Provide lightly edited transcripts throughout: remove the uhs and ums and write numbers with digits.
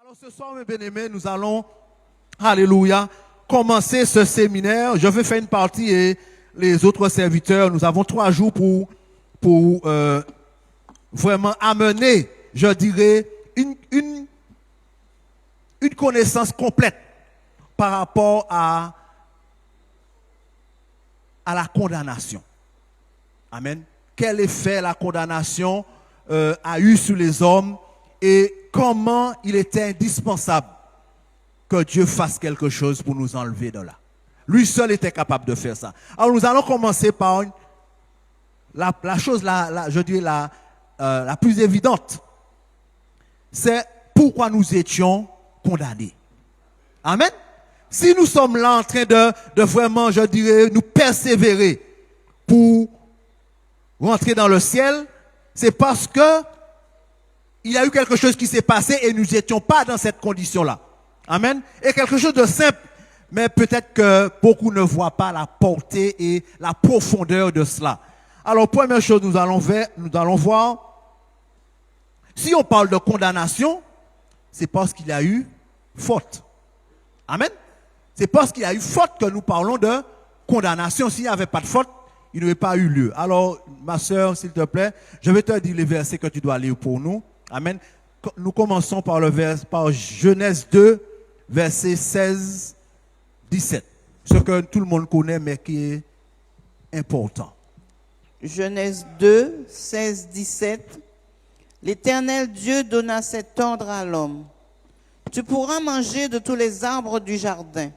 Alors ce soir, mes bien-aimés, nous allons, alléluia, commencer ce séminaire. Je vais faire une partie et les autres serviteurs, nous avons 3 jours pour vraiment amener, je dirais, une connaissance complète par rapport à la condamnation. Amen. Quel effet la condamnation a eu sur les hommes et comment il était indispensable que Dieu fasse quelque chose pour nous enlever de là. Lui seul était capable de faire ça. Alors nous allons commencer par la chose, je dirais la plus évidente. C'est pourquoi nous étions condamnés. Amen. Si nous sommes là en train de vraiment, je dirais, nous persévérer pour rentrer dans le ciel, c'est parce que il y a eu quelque chose qui s'est passé et nous n'étions pas dans cette condition-là. Amen. Et quelque chose de simple, mais peut-être que beaucoup ne voient pas la portée et la profondeur de cela. Alors, première chose, nous allons voir, si on parle de condamnation, c'est parce qu'il y a eu faute. Amen. C'est parce qu'il y a eu faute que nous parlons de condamnation. S'il n'y avait pas de faute, il n'aurait pas eu lieu. Alors, ma sœur, s'il te plaît, je vais te dire les versets que tu dois lire pour nous. Amen. Nous commençons par Genèse 2, verset 16, 17. Ce que tout le monde connaît, mais qui est important. Genèse 2, 16, 17. L'Éternel Dieu donna cet ordre à l'homme. Tu pourras manger de tous les arbres du jardin,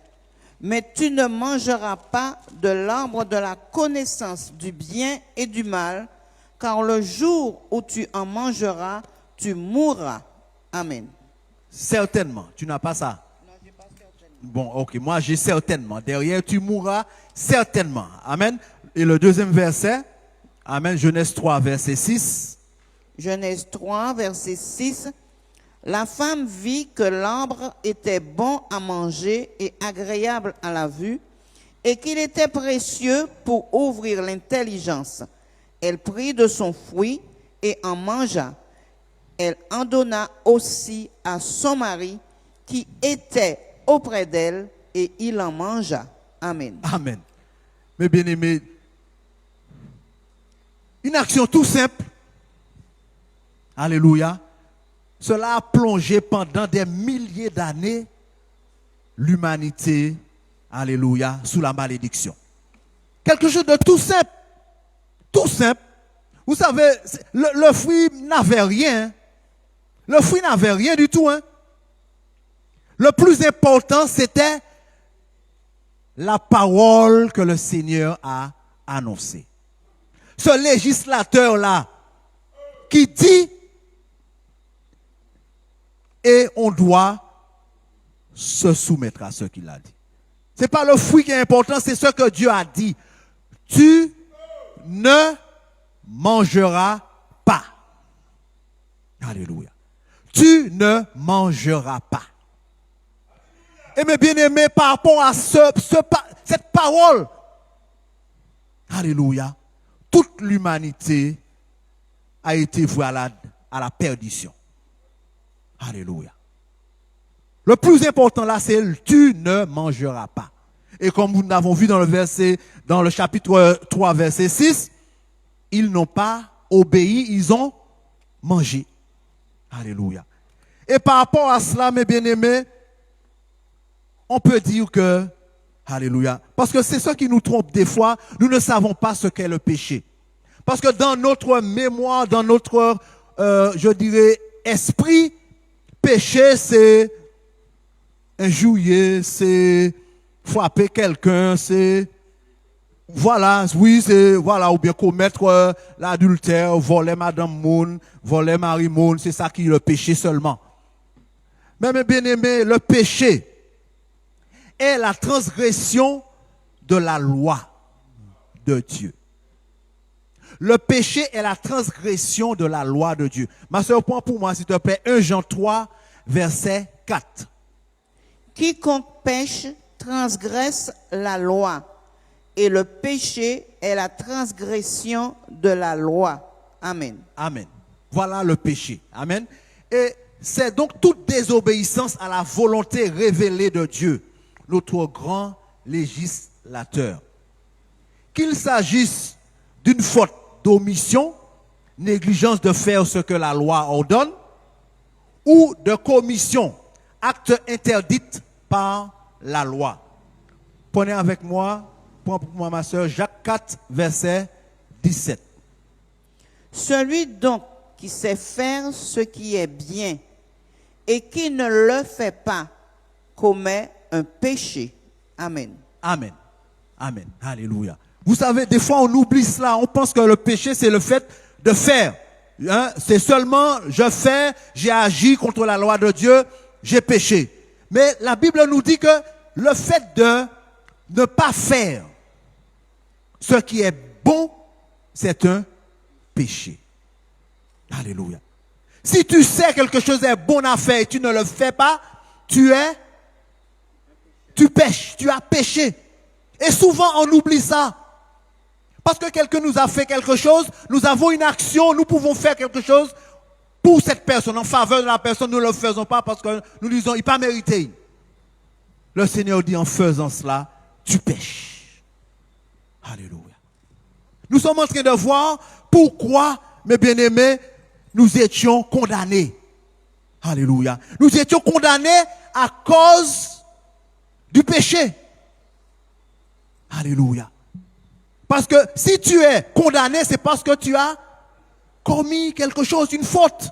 mais tu ne mangeras pas de l'arbre de la connaissance du bien et du mal, car le jour où tu en mangeras, tu mourras. Amen. Certainement. Tu n'as pas ça? Non, j'ai pas certainement. Bon, ok. Moi, j'ai certainement. Derrière, tu mourras certainement. Amen. Et le deuxième verset. Amen. Genèse 3, verset 6. Genèse 3, verset 6. La femme vit que l'arbre était bon à manger et agréable à la vue, et qu'il était précieux pour ouvrir l'intelligence. Elle prit de son fruit et en mangea. Elle en donna aussi à son mari qui était auprès d'elle, et il en mangea. Amen. Amen. Mes bien-aimés, une action tout simple. Alléluia. Cela a plongé pendant des milliers d'années l'humanité, alléluia, sous la malédiction. Quelque chose de tout simple. Tout simple. Vous savez, le fruit n'avait rien. Le fruit n'avait rien du tout. Hein. Le plus important, c'était la parole que le Seigneur a annoncée. Ce législateur-là qui dit et on doit se soumettre à ce qu'il a dit. Ce n'est pas le fruit qui est important, c'est ce que Dieu a dit. Tu ne mangeras pas. Alléluia. Tu ne mangeras pas. Et mes bien-aimés, par rapport à cette parole, alléluia, toute l'humanité a été vouée à la perdition. Alléluia. Le plus important là, c'est tu ne mangeras pas. Et comme nous l'avons vu dans le chapitre 3, verset 6, ils n'ont pas obéi, ils ont mangé. Alléluia. Et par rapport à cela, mes bien-aimés, on peut dire que, alléluia, parce que c'est ce qui nous trompe des fois, nous ne savons pas ce qu'est le péché. Parce que dans notre mémoire, dans notre, je dirais, esprit, péché, c'est injurier, c'est frapper quelqu'un, c'est, voilà, oui, c'est, voilà, ou bien commettre l'adultère, voler Madame Moun, voler Marie Moun, c'est ça qui est le péché seulement. Mais mes bien-aimés, le péché est la transgression de la loi de Dieu. Le péché est la transgression de la loi de Dieu. Ma soeur, prends pour moi, s'il te plaît, 1 Jean 3, verset 4. Quiconque pêche transgresse la loi, et le péché est la transgression de la loi. Amen. Amen. Voilà le péché. Amen. Et c'est donc toute désobéissance à la volonté révélée de Dieu, notre grand législateur. Qu'il s'agisse d'une faute d'omission, négligence de faire ce que la loi ordonne, ou de commission, acte interdit par la loi. Prenez avec moi, prends pour moi ma soeur, Jacques 4, verset 17. Celui donc qui sait faire ce qui est bien et qui ne le fait pas commet un péché. Amen. Amen. Amen. Alléluia. Vous savez, des fois on oublie cela. On pense que le péché, c'est le fait de faire. Hein? C'est seulement, je fais, j'ai agi contre la loi de Dieu, j'ai péché. Mais la Bible nous dit que le fait de ne pas faire ce qui est bon, c'est un péché. Alléluia. Si tu sais quelque chose est bon à faire et tu ne le fais pas, tu pêches, tu as péché. Et souvent on oublie ça. Parce que quelqu'un nous a fait quelque chose, nous avons une action, nous pouvons faire quelque chose pour cette personne, en faveur de la personne, nous ne le faisons pas parce que nous disons, il n'a pas mérité. Le Seigneur dit, en faisant cela, tu pêches. Alléluia. Nous sommes en train de voir pourquoi, mes bien-aimés, nous étions condamnés. Alléluia. Nous étions condamnés à cause du péché. Alléluia. Parce que si tu es condamné, c'est parce que tu as commis quelque chose, une faute.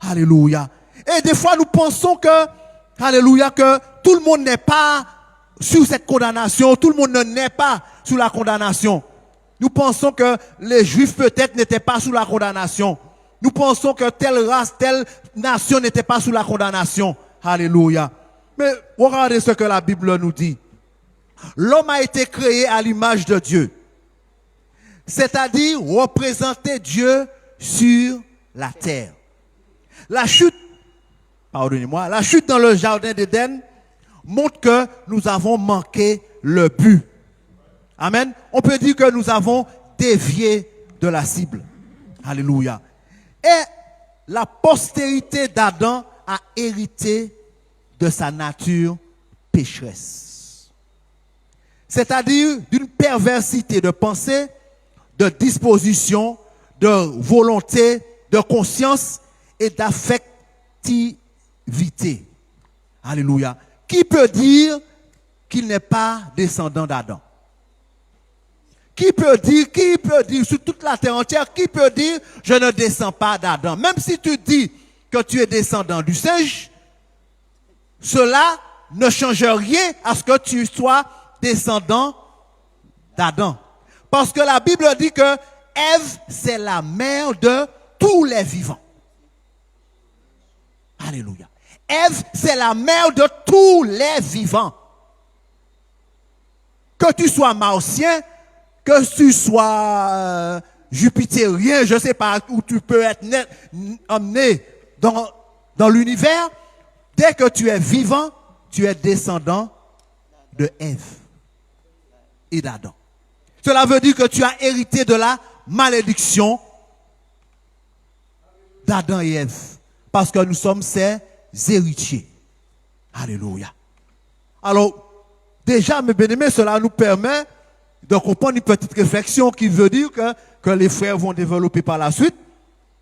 Alléluia. Et des fois, nous pensons que, alléluia, que tout le monde n'est pas sous cette condamnation, tout le monde ne naît pas sous la condamnation. Nous pensons que les Juifs peut-être n'étaient pas sous la condamnation. Nous pensons que telle race, telle nation n'était pas sous la condamnation. Alléluia. Mais regardez ce que la Bible nous dit. L'homme a été créé à l'image de Dieu. C'est-à-dire représenter Dieu sur la terre. La chute, pardonnez-moi, la chute dans le jardin d'Éden montre que nous avons manqué le but. Amen. On peut dire que nous avons dévié de la cible. Alléluia. Et la postérité d'Adam a hérité de sa nature pécheresse. C'est-à-dire d'une perversité de pensée, de disposition, de volonté, de conscience et d'affectivité. Alléluia. Qui peut dire qu'il n'est pas descendant d'Adam? Qui peut dire sur toute la terre entière, qui peut dire je ne descends pas d'Adam? Même si tu dis que tu es descendant du singe, cela ne change rien à ce que tu sois descendant d'Adam. Parce que la Bible dit que Ève, c'est la mère de tous les vivants. Alléluia. Ève, c'est la mère de tous les vivants. Que tu sois martien, que tu sois jupitérien, je ne sais pas où tu peux être emmené dans l'univers, dès que tu es vivant, tu es descendant de Ève et d'Adam. Cela veut dire que tu as hérité de la malédiction d'Adam et Ève. Parce que nous sommes ses héritiers. Alléluia. Alors, déjà, mes bien-aimés, cela nous permet de comprendre une petite réflexion qui veut dire que les frères vont développer par la suite,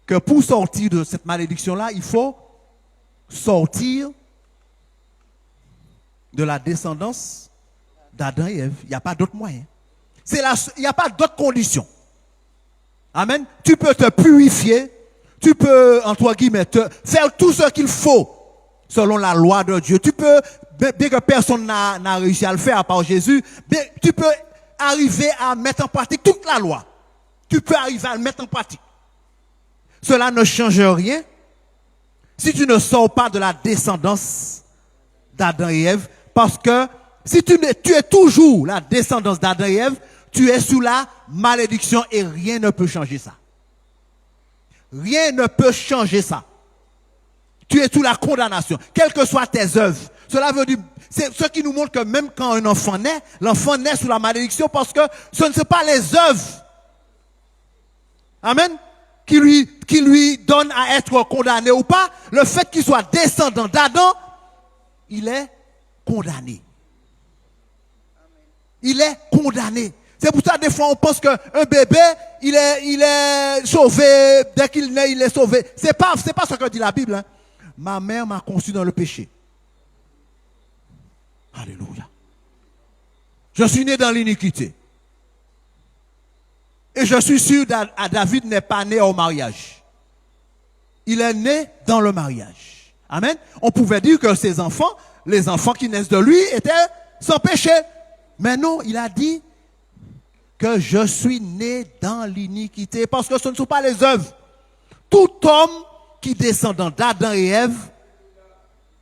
que pour sortir de cette malédiction-là, il faut sortir de la descendance d'Adam et Ève. Il n'y a pas d'autre moyen. Il n'y a pas d'autres conditions. Amen. Tu peux te purifier, tu peux, entre guillemets, faire tout ce qu'il faut selon la loi de Dieu. Tu peux, bien que personne n'a réussi à le faire à part Jésus, tu peux arriver à mettre en pratique toute la loi. Tu peux arriver à le mettre en pratique. Cela ne change rien si tu ne sors pas de la descendance d'Adam et Ève, parce que si tu es toujours la descendance d'Adam et Ève, tu es sous la malédiction et rien ne peut changer ça. Rien ne peut changer ça. Tu es sous la condamnation, quelles que soient tes œuvres. Cela veut dire, c'est ce qui nous montre que même quand un enfant naît, l'enfant naît sous la malédiction parce que ce ne sont pas les œuvres. Amen. qui lui donne à être condamné ou pas, le fait qu'il soit descendant d'Adam, il est condamné. Il est condamné. C'est pour ça des fois on pense qu'un bébé, il est sauvé, dès qu'il naît, il est sauvé. C'est pas ce que dit la Bible. Hein. Ma mère m'a conçu dans le péché. Alléluia. Je suis né dans l'iniquité. Et je suis sûr que David n'est pas né au mariage. Il est né dans le mariage. Amen. On pouvait dire que ses enfants, les enfants qui naissent de lui, étaient sans péché. Mais non, il a dit que je suis né dans l'iniquité. Parce que ce ne sont pas les œuvres. Tout homme qui descend d'Adam et Ève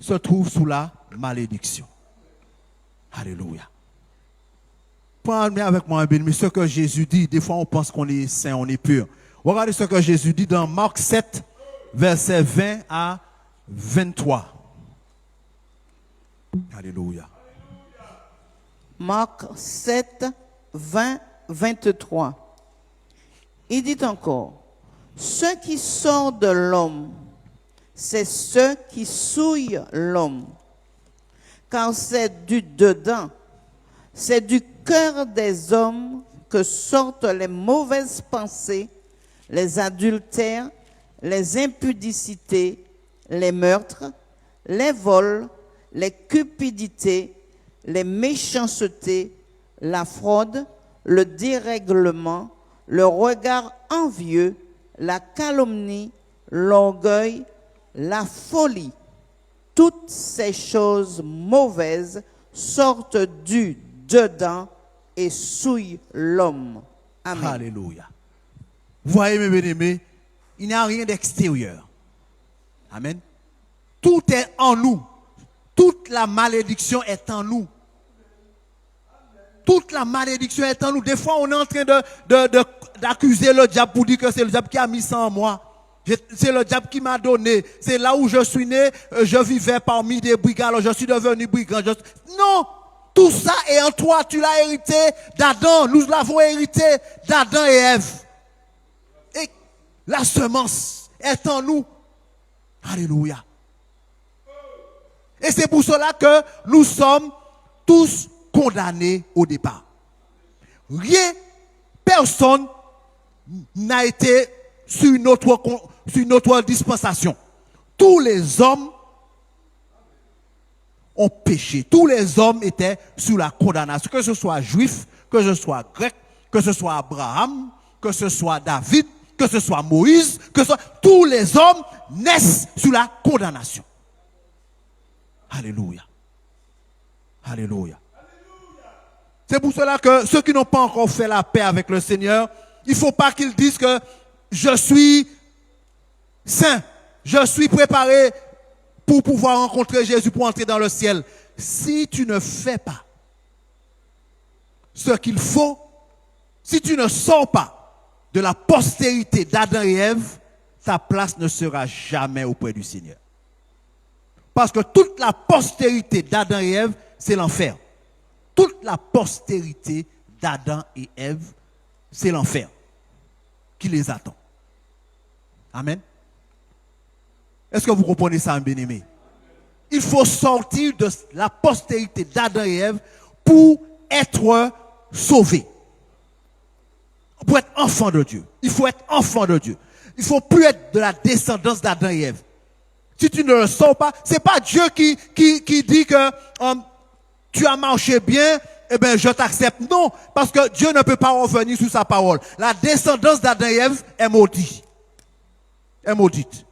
se trouve sous la malédiction. Alléluia. Prenez avec moi un bien, mais ce que Jésus dit, des fois on pense qu'on est saint, on est pur. Regardez ce que Jésus dit dans Marc 7, versets 20 à 23. Alléluia. Marc 7, 20, 23. Il dit encore, ce qui sort de l'homme, c'est ce qui souille l'homme. Car c'est du dedans, c'est du cœur des hommes que sortent les mauvaises pensées, les adultères, les impudicités, les meurtres, les vols, les cupidités, les méchancetés, la fraude, le dérèglement, le regard envieux, la calomnie, l'orgueil, la folie. Toutes ces choses mauvaises sortent du dedans et souillent l'homme. Amen. Alléluia. Vous voyez, mes bien-aimés, il n'y a rien d'extérieur. Amen. Tout est en nous. Toute la malédiction est en nous. Toute la malédiction est en nous. Des fois, on est en train d'accuser le diable pour dire que c'est le diable qui a mis ça en moi. C'est le diable qui m'a donné. C'est là où je suis né. Je vivais parmi des brigands. Alors je suis devenu brigand. Non! Tout ça est en toi. Tu l'as hérité d'Adam. Nous l'avons hérité d'Adam et Ève. Et la semence est en nous. Alléluia. Et c'est pour cela que nous sommes tous condamnés au départ. Rien, personne n'a été sur une autre dispensation. Tous les hommes ont péché. Tous les hommes étaient sous la condamnation. Que ce soit juif, que ce soit grec, que ce soit Abraham, que ce soit David, que ce soit Moïse, tous les hommes naissent sous la condamnation. Alléluia. Alléluia. C'est pour cela que ceux qui n'ont pas encore fait la paix avec le Seigneur, il ne faut pas qu'ils disent que je suis saint, je suis préparé pour pouvoir rencontrer Jésus, pour entrer dans le ciel. Si tu ne fais pas ce qu'il faut, si tu ne sors pas de la postérité d'Adam et Ève, ta place ne sera jamais auprès du Seigneur. Parce que toute la postérité d'Adam et Ève, c'est l'enfer. Toute la postérité d'Adam et Ève, c'est l'enfer qui les attend. Amen. Est-ce que vous comprenez ça, bien-aimé? Il faut sortir de la postérité d'Adam et Ève pour être sauvé. Pour être enfant de Dieu. Il faut être enfant de Dieu. Il ne faut plus être de la descendance d'Adam et Ève. Si tu ne le sors pas, c'est pas Dieu qui dit que tu as marché bien, eh bien je t'accepte. Non, parce que Dieu ne peut pas revenir sur sa parole. La descendance d'Adam et Ève est maudite. Est maudite.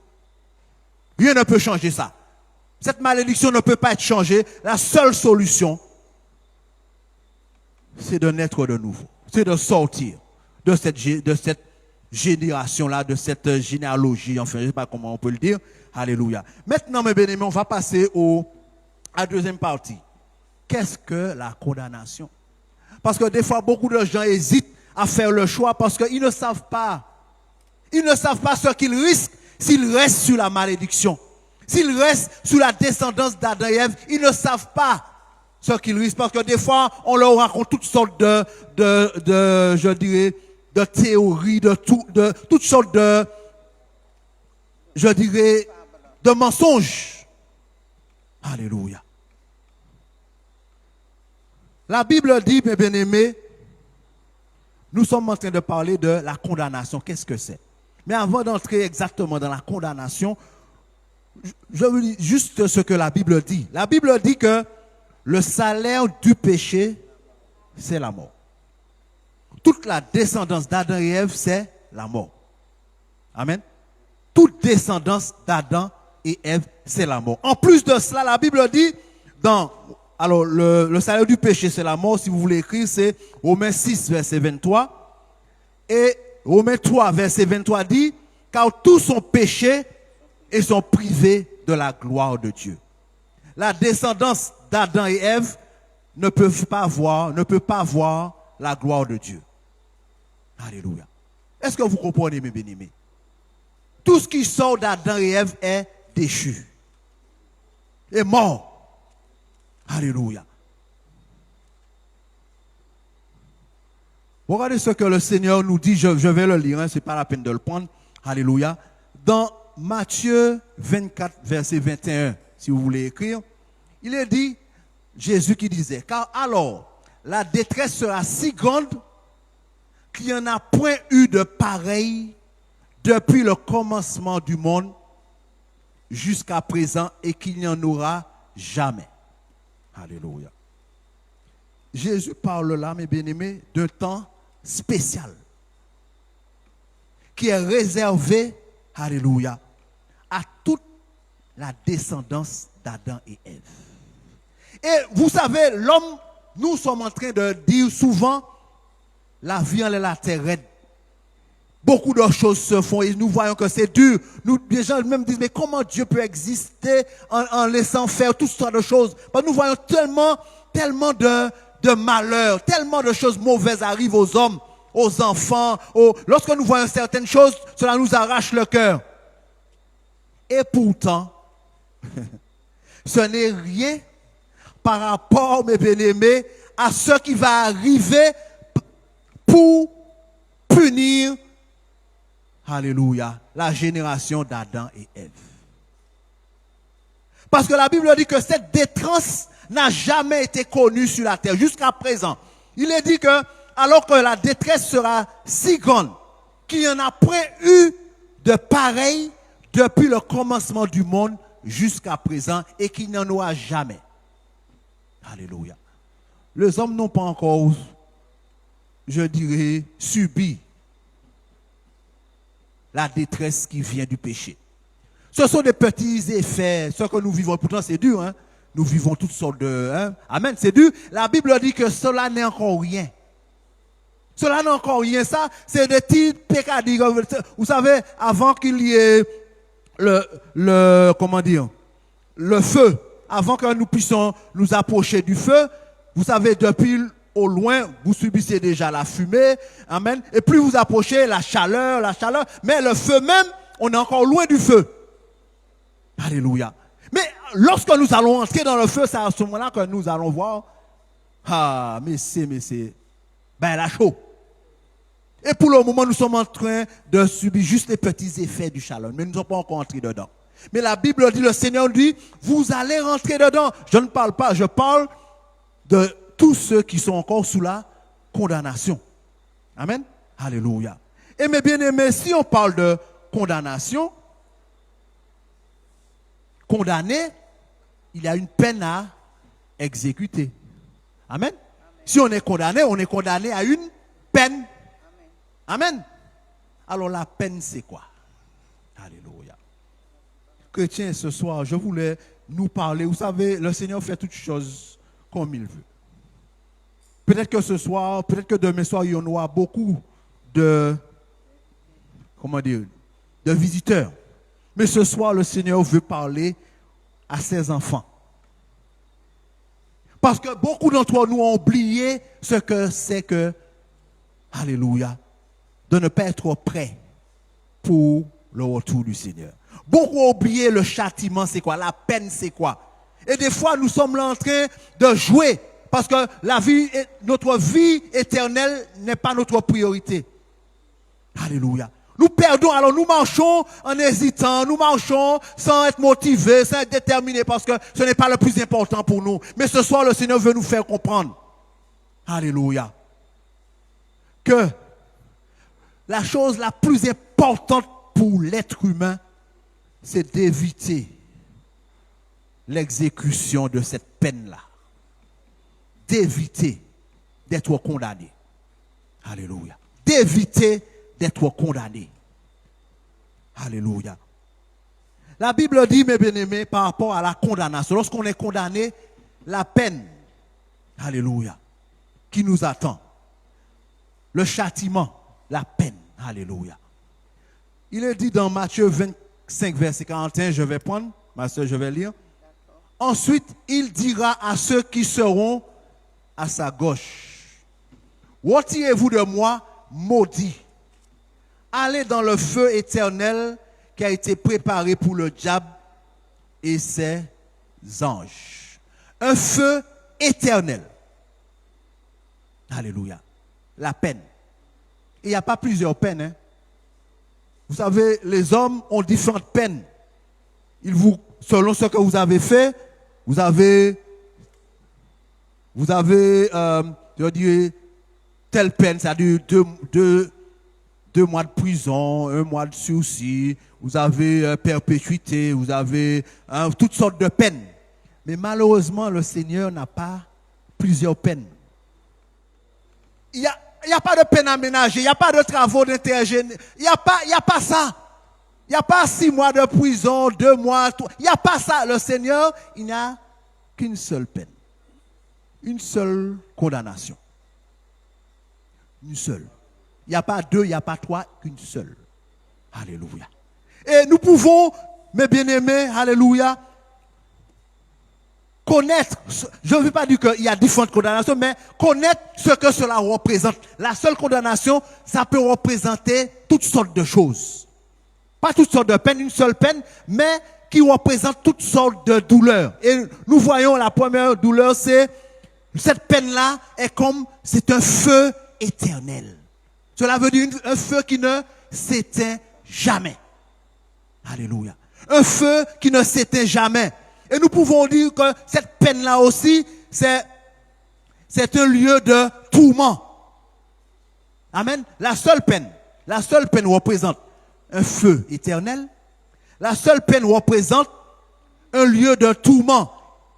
Rien ne peut changer ça. Cette malédiction ne peut pas être changée. La seule solution, c'est de naître de nouveau. C'est de sortir de cette génération-là, de cette généalogie, enfin, je ne sais pas comment on peut le dire. Alléluia. Maintenant, mes bien-aimés, on va passer à la deuxième partie. Qu'est-ce que la condamnation? Parce que des fois, beaucoup de gens hésitent à faire le choix parce qu'ils ne savent pas. Ils ne savent pas ce qu'ils risquent s'ils restent sur la malédiction. S'ils restent sous la descendance d'Adam et Ève, ils ne savent pas ce qu'ils risquent. Parce que des fois, on leur raconte toutes sortes de théories, toutes sortes je dirais, de mensonges. Alléluia. La Bible dit, mes bien-aimés, nous sommes en train de parler de la condamnation. Qu'est-ce que c'est? Mais avant d'entrer exactement dans la condamnation, je vous dis juste ce que la Bible dit. La Bible dit que le salaire du péché, c'est la mort. Toute la descendance d'Adam et Ève, c'est la mort. Amen. Toute descendance d'Adam et Ève, c'est la mort. En plus de cela, la Bible dit, alors le salaire du péché, c'est la mort. Si vous voulez écrire, c'est Romains 6, verset 23. Et Romains 3, verset 23 dit, car tous sont péchés et sont privés de la gloire de Dieu. La descendance d'Adam et Ève ne peut pas voir la gloire de Dieu. Alléluia. Est-ce que vous comprenez, mes bien-aimés? Tout ce qui sort d'Adam et Ève est déchu, est mort. Alléluia. Regardez ce que le Seigneur nous dit, je vais le lire, ce n'est pas la peine de le prendre. Alléluia. Dans Matthieu 24, verset 21, si vous voulez écrire, il est dit, Jésus qui disait, car alors la détresse sera si grande qu'il n'y en a point eu de pareil depuis le commencement du monde jusqu'à présent et qu'il n'y en aura jamais. Alléluia. Jésus parle là, mes bien-aimés, d'un temps spécial qui est réservé, alléluia, à toute la descendance d'Adam et Ève. Et vous savez, l'homme, nous sommes en train de dire souvent, la vie en la terre raide. Beaucoup de choses se font et nous voyons que c'est dur. Les gens même disent, mais comment Dieu peut exister en laissant faire toutes sortes de choses? Parce que nous voyons tellement de malheurs, tellement de choses mauvaises arrivent aux hommes, aux enfants. Lorsque nous voyons certaines choses, cela nous arrache le cœur. Et pourtant, ce n'est rien par rapport, mes bien-aimés, à ce qui va arriver pour punir, alléluia, la génération d'Adam et Ève. Parce que la Bible dit que cette détresse n'a jamais été connue sur la terre jusqu'à présent. Il est dit que, alors que la détresse sera si grande, qu'il n'y en a point eu de pareil depuis le commencement du monde jusqu'à présent et qu'il n'y en aura jamais. Alléluia. Les hommes n'ont pas encore, je dirais, subi la détresse qui vient du péché. Ce sont des petits effets, ce que nous vivons, pourtant c'est dur, hein? Nous vivons toutes sortes de... Hein? Amen, c'est dur. La Bible dit que cela n'est encore rien. Cela n'est encore rien. Ça, c'est des petits péchés. Vous savez, avant qu'il y ait comment dire, le feu, avant que nous puissions nous approcher du feu, vous savez, depuis au loin, vous subissez déjà la fumée. Amen. Et plus vous approchez, la chaleur. Mais le feu même, on est encore loin du feu. Alléluia. Mais lorsque nous allons entrer dans le feu, c'est à ce moment-là que nous allons voir, mais c'est, ben la chaud. Et pour le moment, nous sommes en train de subir juste les petits effets du chaleur, mais nous ne sommes pas encore entrés dedans. Mais la Bible dit, le Seigneur dit, vous allez rentrer dedans. Je ne parle pas, je parle de tous ceux qui sont encore sous la condamnation. Amen. Alléluia. Et mes bien-aimés, si on parle de condamnation, condamné, il y a une peine à exécuter. Amen. Si on est condamné à une peine. Amen. Alors la peine, c'est quoi? Alléluia. Chrétiens, ce soir, je voulais nous parler. Vous savez, le Seigneur fait toutes choses comme il veut. Peut-être que ce soir, peut-être que demain soir, il y en aura beaucoup de visiteurs. Mais ce soir, le Seigneur veut parler à ses enfants. Parce que beaucoup d'entre nous ont oublié ce que c'est que, alléluia, de ne pas être prêt pour le retour du Seigneur. Beaucoup ont oublié le châtiment, c'est quoi, la peine, c'est quoi. Et des fois, nous sommes là en train de jouer parce que notre vie éternelle n'est pas notre priorité. Alléluia. Nous perdons, alors nous marchons en hésitant, nous marchons sans être motivés, sans être déterminés, parce que ce n'est pas le plus important pour nous. Mais ce soir, le Seigneur veut nous faire comprendre, alléluia, que la chose la plus importante pour l'être humain, c'est d'éviter l'exécution de cette peine-là. D'éviter d'être condamné. Alléluia. D'éviter d'être condamné. Alléluia. La Bible dit, mes bien-aimés, par rapport à la condamnation, lorsqu'on est condamné, la peine, alléluia, qui nous attend, le châtiment, la peine, alléluia. Il est dit dans Matthieu 25, verset 41, je vais prendre, ma soeur, je vais lire. Ensuite, il dira à ceux qui seront à sa gauche, retirez-vous de moi, maudits. Allez dans le feu éternel qui a été préparé pour le diable et ses anges. Un feu éternel. Alléluia. La peine. Il n'y a pas plusieurs peines. Hein. Vous savez, les hommes ont différentes peines. Selon ce que vous avez fait, vous avez je dirais, telle peine, c'est-à-dire deux mois de prison, 1 mois de sursis, vous avez perpétuité, vous avez toutes sortes de peines. Mais malheureusement, le Seigneur n'a pas plusieurs peines. Il n'y a pas de peine aménagée, il n'y a pas de travaux d'intérêt, il n'y a pas ça. Il n'y a pas 6 mois de prison, 2 mois, il n'y a pas ça. Le Seigneur, il n'a qu'une seule peine. Une seule condamnation. Une seule. Il n'y a pas 2, il n'y a pas 3, qu'une seule. Alléluia. Et nous pouvons, mes bien-aimés, alléluia, connaître, je ne veux pas dire qu'il y a différentes condamnations, mais connaître ce que cela représente. La seule condamnation, ça peut représenter toutes sortes de choses. Pas toutes sortes de peines, une seule peine, mais qui représente toutes sortes de douleurs. Et nous voyons la première douleur, c'est cette peine-là est comme, c'est un feu éternel. Cela veut dire un feu qui ne s'éteint jamais. Alléluia. Un feu qui ne s'éteint jamais. Et nous pouvons dire que cette peine-là aussi, c'est un lieu de tourment. Amen. La seule peine représente un feu éternel. La seule peine représente un lieu de tourment.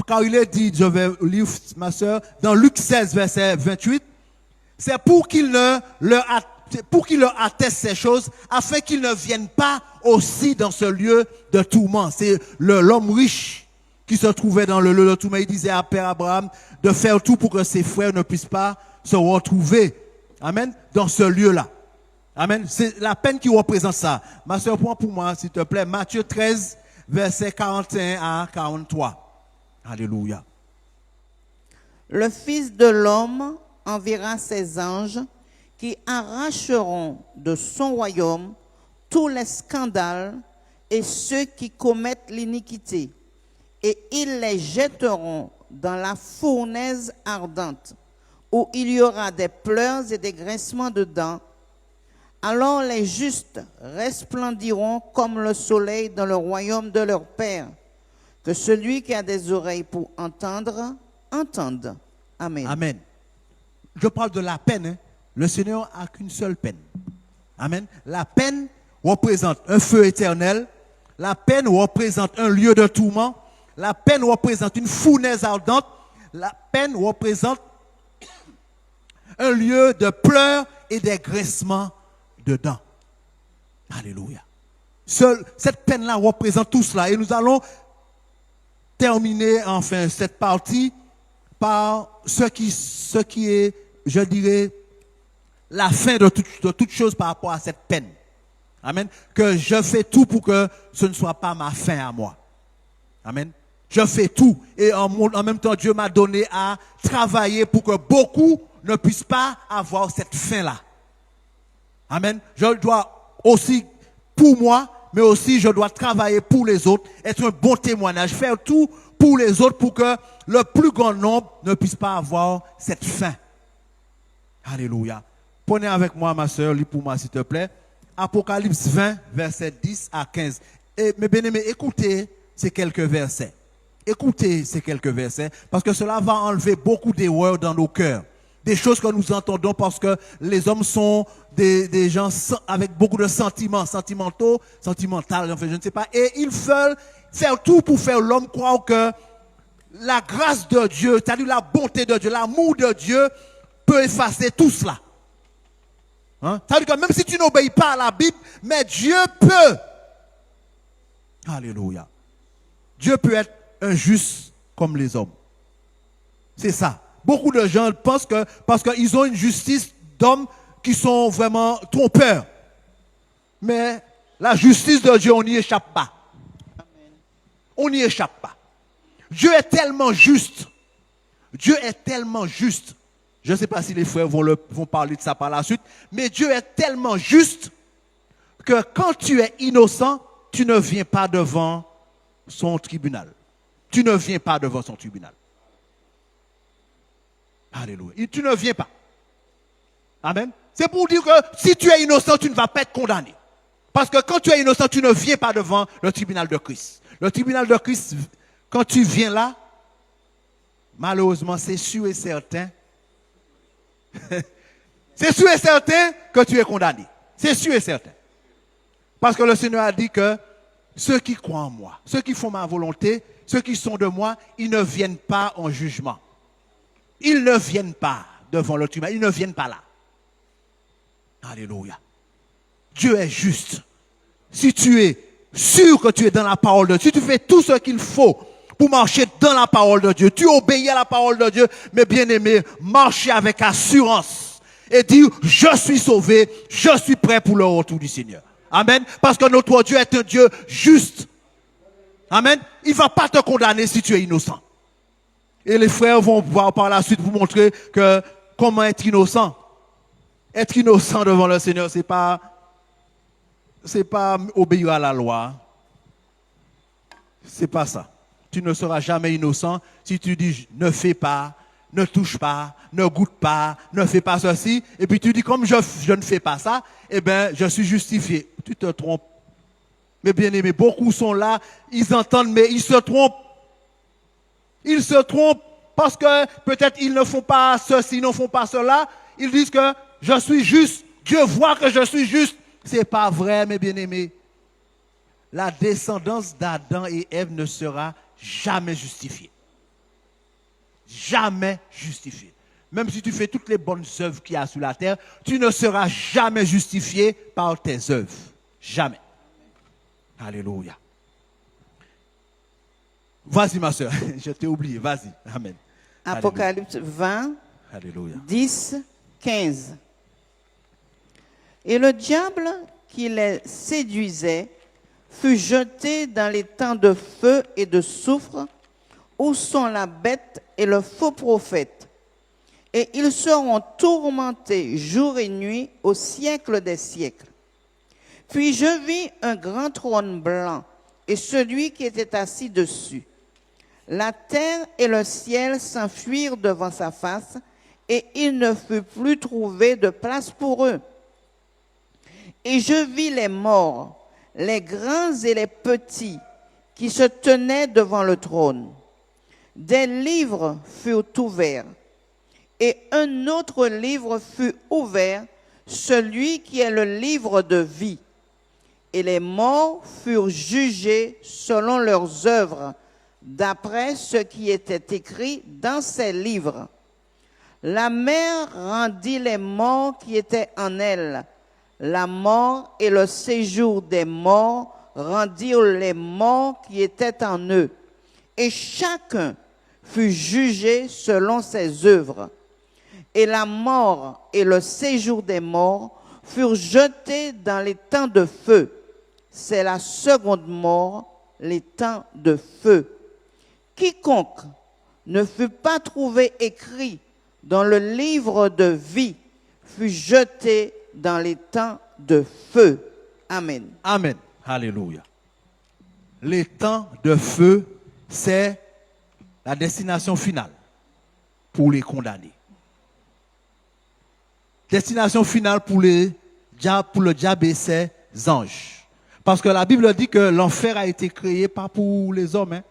Car il est dit, je vais lire ma soeur, dans Luc 16, verset 28, c'est pour qu'il leur atteste ces choses, afin qu'ils ne viennent pas aussi dans ce lieu de tourment. C'est l'homme riche qui se trouvait dans le lieu de tourment. Il disait à Père Abraham de faire tout pour que ses frères ne puissent pas se retrouver, amen, dans ce lieu-là. Amen. C'est la peine qui représente ça. Ma soeur, prends pour moi, s'il te plaît, Matthieu 13, verset 41 à 43. Alléluia. Le Fils de l'homme enverra ses anges qui arracheront de son royaume tous les scandales et ceux qui commettent l'iniquité, et ils les jetteront dans la fournaise ardente, où il y aura des pleurs et des grincements de dents. Alors les justes resplendiront comme le soleil dans le royaume de leur Père. Que celui qui a des oreilles pour entendre, entende. Amen. Amen. Je parle de la peine. Hein. Le Seigneur n'a qu'une seule peine. Amen. La peine représente un feu éternel. La peine représente un lieu de tourment. La peine représente une fournaise ardente. La peine représente un lieu de pleurs et des grincements de dents. Alléluia. Cette peine-là représente tout cela. Et nous allons terminer enfin cette partie par ce qui est, je dirais, la fin de toute chose par rapport à cette peine. Amen. Que je fais tout pour que ce ne soit pas ma fin à moi. Amen. Je fais tout. Et en même temps, Dieu m'a donné à travailler pour que beaucoup ne puissent pas avoir cette fin-là. Amen. Je dois aussi, pour moi, mais aussi je dois travailler pour les autres, être un bon témoignage, faire tout pour les autres pour que le plus grand nombre ne puisse pas avoir cette fin. Alléluia. Prenez avec moi, ma soeur, lis pour moi s'il te plaît. Apocalypse 20, versets 10 à 15. Et mes bien-aimés, écoutez ces quelques versets. Écoutez ces quelques versets, parce que cela va enlever beaucoup d'erreurs dans nos cœurs. Des choses que nous entendons parce que les hommes sont des gens avec beaucoup de sentiments, sentimentaux, sentimental, enfin, je ne sais pas. Et ils veulent faire tout pour faire l'homme croire que la grâce de Dieu, c'est-à-dire la bonté de Dieu, l'amour de Dieu peut effacer tout cela. Hein? C'est-à-dire que même si tu n'obéis pas à la Bible, mais Dieu peut. Alléluia. Dieu peut être injuste comme les hommes. C'est ça. Beaucoup de gens pensent que parce qu'ils ont une justice d'hommes qui sont vraiment trompeurs. Mais la justice de Dieu, on n'y échappe pas. On n'y échappe pas. Dieu est tellement juste. Dieu est tellement juste. Je ne sais pas si les frères vont parler de ça par la suite, mais Dieu est tellement juste que quand tu es innocent, tu ne viens pas devant son tribunal. Tu ne viens pas devant son tribunal. Alléluia. Et tu ne viens pas. Amen. C'est pour dire que si tu es innocent, tu ne vas pas être condamné. Parce que quand tu es innocent, tu ne viens pas devant le tribunal de Christ. Le tribunal de Christ, quand tu viens là, malheureusement, c'est sûr et certain. C'est sûr et certain que tu es condamné. C'est sûr et certain. Parce que le Seigneur a dit que ceux qui croient en moi, ceux qui font ma volonté, ceux qui sont de moi, ils ne viennent pas en jugement. Ils ne viennent pas devant le tribunal. Ils ne viennent pas là. Alléluia. Dieu est juste. Si tu es sûr que tu es dans la parole de Dieu, si tu fais tout ce qu'il faut pour marcher dans la parole de Dieu, tu obéis à la parole de Dieu, mais bien aimé, marchez avec assurance et dire, je suis sauvé, je suis prêt pour le retour du Seigneur. Amen. Parce que notre Dieu est un Dieu juste. Amen. Il ne va pas te condamner si tu es innocent. Et les frères vont voir par la suite vous montrer que comment être innocent. Être innocent devant le Seigneur, c'est pas obéir à la loi. C'est pas ça. Tu ne seras jamais innocent si tu dis ne fais pas, ne touche pas, ne goûte pas, ne fais pas ceci. Et puis tu dis comme je ne fais pas ça, eh bien je suis justifié. Tu te trompes. Mais bien aimé, beaucoup sont là, ils entendent, mais ils se trompent. Ils se trompent parce que peut-être ils ne font pas ceci, ils ne font pas cela. Ils disent que je suis juste. Dieu voit que je suis juste. Ce n'est pas vrai, mes bien-aimés. La descendance d'Adam et Ève ne sera jamais justifiée. Jamais justifiée. Même si tu fais toutes les bonnes œuvres qu'il y a sur la terre, tu ne seras jamais justifié par tes œuvres. Jamais. Alléluia. Vas-y, ma soeur, je t'ai oublié. Vas-y. Amen. Apocalypse 20, Alléluia. 10, 15. Et le diable qui les séduisait fut jeté dans les temps de feu et de soufre, où sont la bête et le faux prophète. Et ils seront tourmentés jour et nuit au siècle des siècles. Puis je vis un grand trône blanc et celui qui était assis dessus. La terre et le ciel s'enfuirent devant sa face, et il ne fut plus trouvé de place pour eux. Et je vis les morts, les grands et les petits, qui se tenaient devant le trône. Des livres furent ouverts, et un autre livre fut ouvert, celui qui est le livre de vie. Et les morts furent jugés selon leurs œuvres, d'après ce qui était écrit dans ces livres. La mer rendit les morts qui étaient en elle. La mort et le séjour des morts rendirent les morts qui étaient en eux. Et chacun fut jugé selon ses œuvres. Et la mort et le séjour des morts furent jetés dans les temps de feu. C'est la seconde mort, les temps de feu. Quiconque ne fut pas trouvé écrit dans le livre de vie fut jeté dans les temps de feu. Amen. Amen. Alléluia. Les temps de feu, c'est la destination finale pour les condamnés. Destination finale pour les pour le diable et ses anges. Parce que la Bible dit que l'enfer a été créé pas pour les hommes. Hein.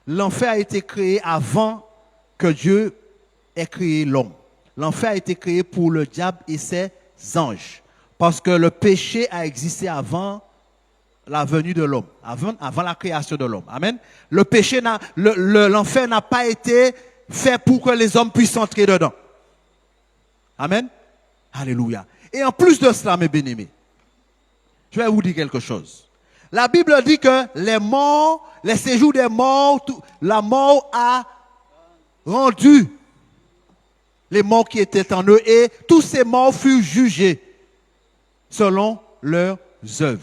L'enfer a été créé avant que Dieu ait créé l'homme. L'enfer a été créé pour le diable et ses anges. Parce que le péché a existé avant la venue de l'homme, avant la création de l'homme. Amen. Le péché, l'enfer n'a pas été fait pour que les hommes puissent entrer dedans. Amen. Alléluia. Et en plus de cela, mes bien-aimés, je vais vous dire quelque chose. La Bible dit que les morts, les séjours des morts, la mort a rendu les morts qui étaient en eux et tous ces morts furent jugés selon leurs œuvres.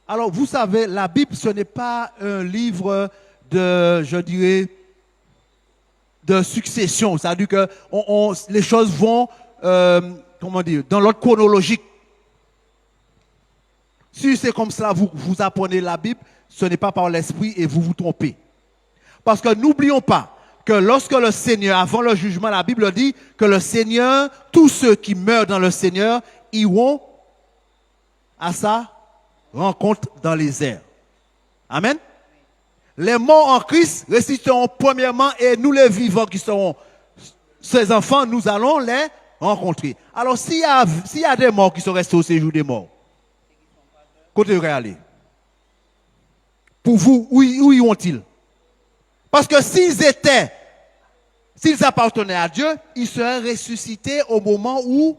Alors, vous savez, la Bible, ce n'est pas un livre de, je dirais, de succession. C'est-à-dire que les choses vont, comment dire, dans l'ordre chronologique. Si c'est comme ça, vous apprenez la Bible, ce n'est pas par l'esprit et vous vous trompez. Parce que n'oublions pas que lorsque le Seigneur, avant le jugement, la Bible dit que le Seigneur, tous ceux qui meurent dans le Seigneur, iront à sa rencontre dans les airs. Amen. Les morts en Christ ressusciteront premièrement et nous les vivants qui seront ses enfants, nous allons les rencontrer. Alors s'il y a des morts qui sont restés au séjour des morts, côté aller. Pour vous, où iront-ils? Parce que s'ils appartenaient à Dieu, ils seraient ressuscités au moment où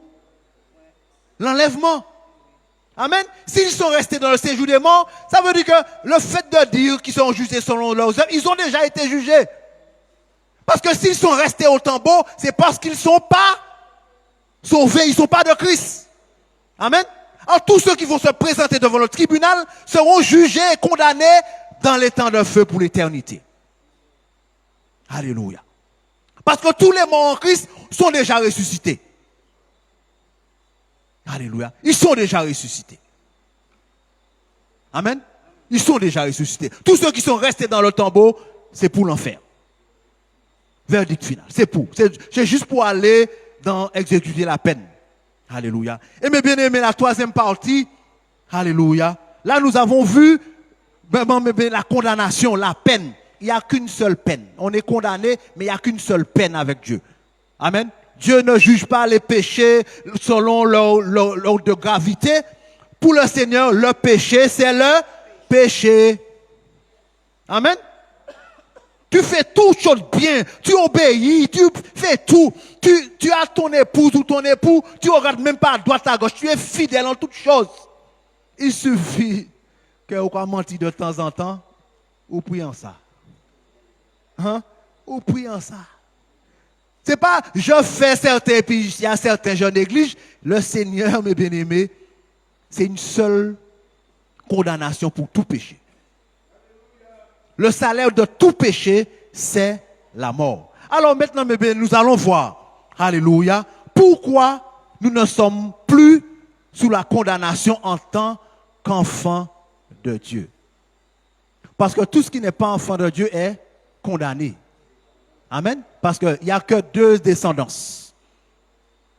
l'enlèvement. Amen. S'ils sont restés dans le séjour des morts, ça veut dire que le fait de dire qu'ils sont jugés selon leurs œuvres, ils ont déjà été jugés. Parce que s'ils sont restés au tombeau, c'est parce qu'ils ne sont pas sauvés, ils ne sont pas de Christ. Amen. Alors tous ceux qui vont se présenter devant le tribunal seront jugés et condamnés dans les temps de feu pour l'éternité. Alléluia. Parce que tous les morts en Christ sont déjà ressuscités. Alléluia. Ils sont déjà ressuscités. Amen. Ils sont déjà ressuscités. Tous ceux qui sont restés dans le tombeau, c'est pour l'enfer. Verdict final. C'est juste pour aller exécuter la peine. Alléluia. Et mes bien-aimés, la troisième partie, alléluia. Là, nous avons vu la condamnation, la peine. Il n'y a qu'une seule peine. On est condamné, mais il n'y a qu'une seule peine avec Dieu. Amen. Dieu ne juge pas les péchés selon leur de gravité. Pour le Seigneur, le péché, c'est le péché. Amen. Tu fais toutes choses bien, tu obéis, tu fais tout. Tu as ton épouse ou ton époux, tu ne regardes même pas à droite à gauche, tu es fidèle en toutes choses. Il suffit que vous menti de temps en temps, ou priez en ça. Hein? Ou priez en ça. C'est pas je fais certains puis il y a certains je néglige. Le Seigneur, mes bien-aimés, c'est une seule condamnation pour tout péché. Le salaire de tout péché, c'est la mort. Alors maintenant, mes bien, nous allons voir, alléluia, pourquoi nous ne sommes plus sous la condamnation en tant qu'enfants de Dieu. Parce que tout ce qui n'est pas enfant de Dieu est condamné. Amen. Parce qu'il n'y a que deux descendances.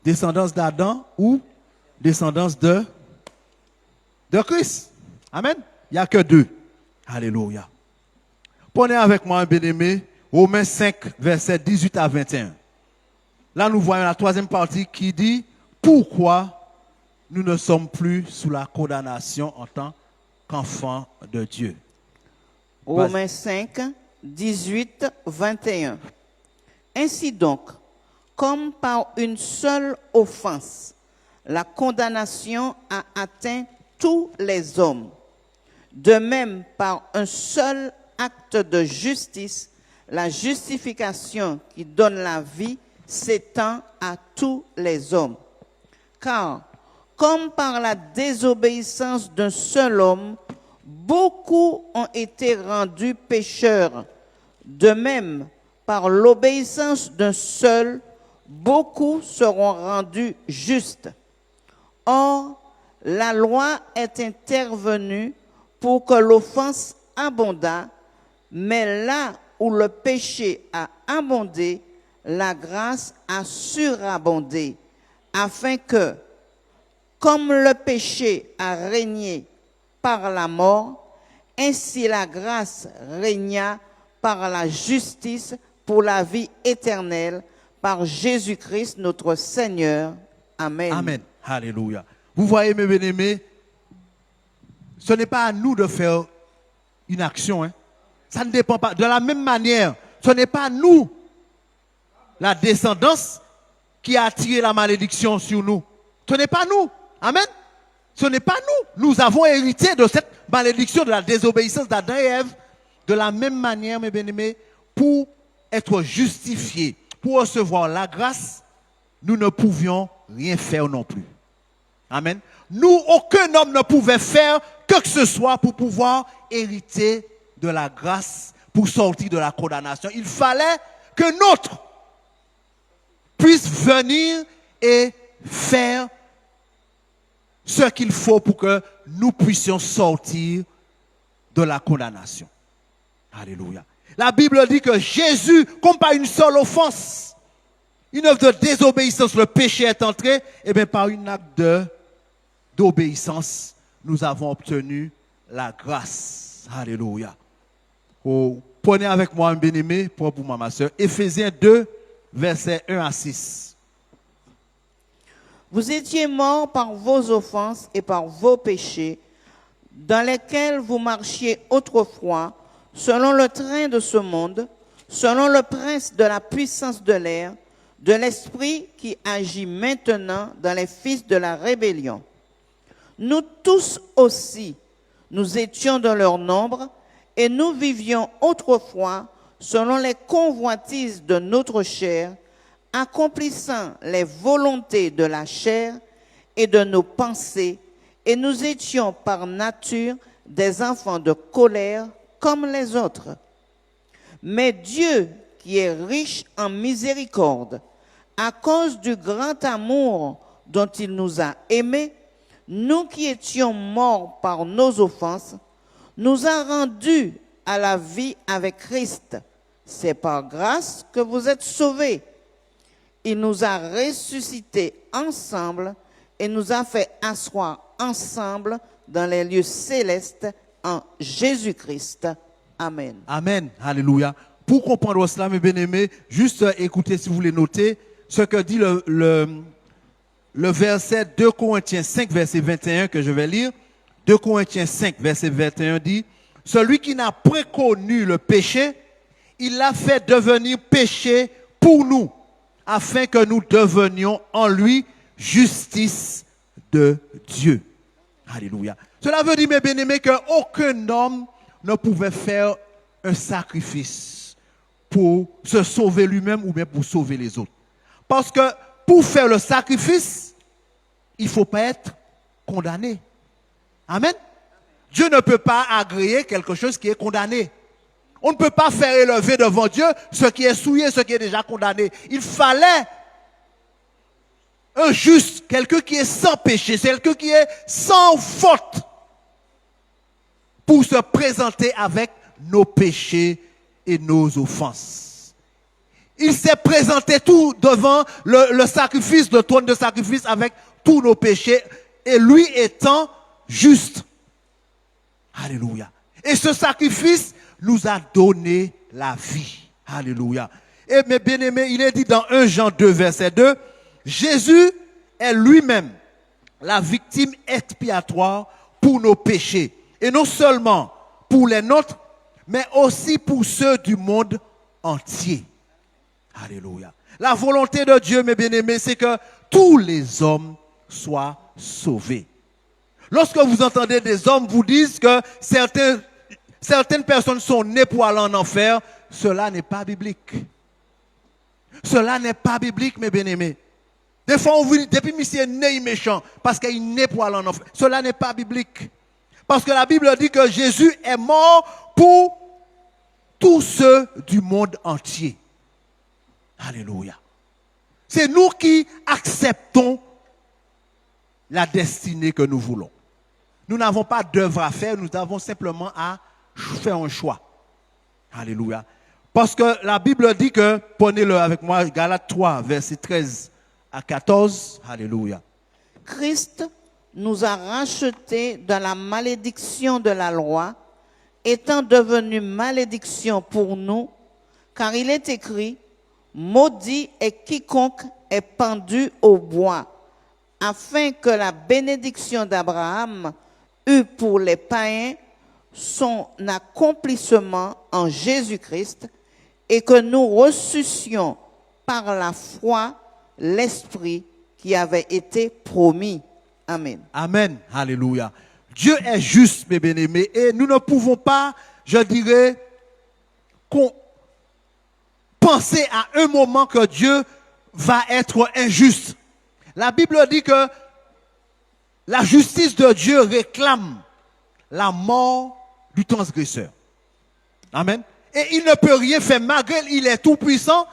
Descendance d'Adam ou descendance de Christ. Amen. Il n'y a que deux. Alléluia. Prenez avec moi un bien-aimé, Romains 5, versets 18 à 21. Là, nous voyons la troisième partie qui dit pourquoi nous ne sommes plus sous la condamnation en tant qu'enfants de Dieu. Romains 5, 18, 21. Ainsi donc, comme par une seule offense, la condamnation a atteint tous les hommes, de même par un seul acte de justice, la justification qui donne la vie s'étend à tous les hommes. Car, comme par la désobéissance d'un seul homme, beaucoup ont été rendus pécheurs, de même, par l'obéissance d'un seul, beaucoup seront rendus justes. Or, la loi est intervenue pour que l'offense abondât, mais là où le péché a abondé, la grâce a surabondé, afin que, Comme le péché a régné par la mort, ainsi la grâce régna par la justice pour la vie éternelle, par Jésus-Christ notre Seigneur. Amen. Amen. Alléluia. Vous voyez, mes bien-aimés, ce n'est pas à nous de faire une action. Hein. Ça ne dépend pas. De la même manière, ce n'est pas nous, la descendance, qui a attiré la malédiction sur nous. Ce n'est pas nous. Amen. Ce n'est pas nous. Nous avons hérité de cette malédiction de la désobéissance d'Adam et Ève. De la même manière, mes bien-aimés, pour être justifiés, pour recevoir la grâce, nous ne pouvions rien faire non plus. Amen. Nous, aucun homme ne pouvait faire que ce soit pour pouvoir hériter de la grâce, pour sortir de la condamnation. Il fallait que notre puisse venir et faire ce qu'il faut pour que nous puissions sortir de la condamnation. Alléluia. La Bible dit que Jésus, comme par une seule offense, une œuvre de désobéissance, le péché est entré, et bien par une acte d'obéissance, nous avons obtenu la grâce. Alléluia. Oh, prenez avec moi un bien-aimé, pour moi, ma soeur, Éphésiens 2, versets 1 à 6. Vous étiez morts par vos offenses et par vos péchés, dans lesquels vous marchiez autrefois, selon le train de ce monde, selon le prince de la puissance de l'air, de l'esprit qui agit maintenant dans les fils de la rébellion. Nous tous aussi, nous étions dans leur nombre, et nous vivions autrefois selon les convoitises de notre chair, accomplissant les volontés de la chair et de nos pensées, et nous étions par nature des enfants de colère comme les autres. Mais Dieu, qui est riche en miséricorde, à cause du grand amour dont il nous a aimés, nous qui étions morts par nos offenses, nous a rendus à la vie avec Christ. C'est par grâce que vous êtes sauvés. Il nous a ressuscités ensemble et nous a fait asseoir ensemble dans les lieux célestes en Jésus-Christ. Amen. Amen. Alléluia. Pour comprendre cela, mes bien-aimés, juste écoutez si vous voulez noter ce que dit le verset 2 Corinthiens 5, verset 21 que je vais lire. 2 Corinthiens 5, verset 21 dit, « Celui qui n'a point connu le péché, il l'a fait devenir péché pour nous, afin que nous devenions en lui justice de Dieu. » Alléluia. Cela veut dire, mes bien-aimés, qu'aucun homme ne pouvait faire un sacrifice pour se sauver lui-même ou bien pour sauver les autres. Parce que pour faire le sacrifice, il ne faut pas être condamné. Amen. Dieu ne peut pas agréer quelque chose qui est condamné. On ne peut pas faire élever devant Dieu ce qui est souillé, ce qui est déjà condamné. Il fallait un juste, quelqu'un qui est sans péché, quelqu'un qui est sans faute pour se présenter avec nos péchés et nos offenses. Il s'est présenté tout devant le sacrifice, le trône de sacrifice avec tous nos péchés et lui étant juste. Alléluia. Et ce sacrifice nous a donné la vie. Alléluia. Et mes bien-aimés, il est dit dans 1 Jean 2, verset 2, Jésus est lui-même la victime expiatoire pour nos péchés. Et non seulement pour les nôtres, mais aussi pour ceux du monde entier. Alléluia. La volonté de Dieu, mes bien-aimés, c'est que tous les hommes soient sauvés. Lorsque vous entendez des hommes vous disent que certaines personnes sont nées pour aller en enfer, cela n'est pas biblique. Cela n'est pas biblique, mes bien-aimés. Des fois, on vous dit, depuis monsieur né méchant, parce qu'il est né pour aller en enfer. Cela n'est pas biblique. Parce que la Bible dit que Jésus est mort pour tous ceux du monde entier. Alléluia. C'est nous qui acceptons la destinée que nous voulons. Nous n'avons pas d'œuvre à faire, nous avons simplement à faire un choix. Alléluia. Parce que la Bible dit que, prenez-le avec moi, Galates 3, verset 13 à 14. Alléluia. Christ nous a rachetés de la malédiction de la loi, étant devenu malédiction pour nous, car il est écrit, maudit est quiconque est pendu au bois, afin que la bénédiction d'Abraham eût pour les païens son accomplissement en Jésus-Christ, et que nous reçussions par la foi l'Esprit qui avait été promis. Amen. Amen. Alléluia. Dieu est juste, mes bien-aimés, et nous ne pouvons pas, je dirais, penser à un moment que Dieu va être injuste. La Bible dit que la justice de Dieu réclame la mort du transgresseur. Amen. Et il ne peut rien faire, malgré qu'il est tout puissant,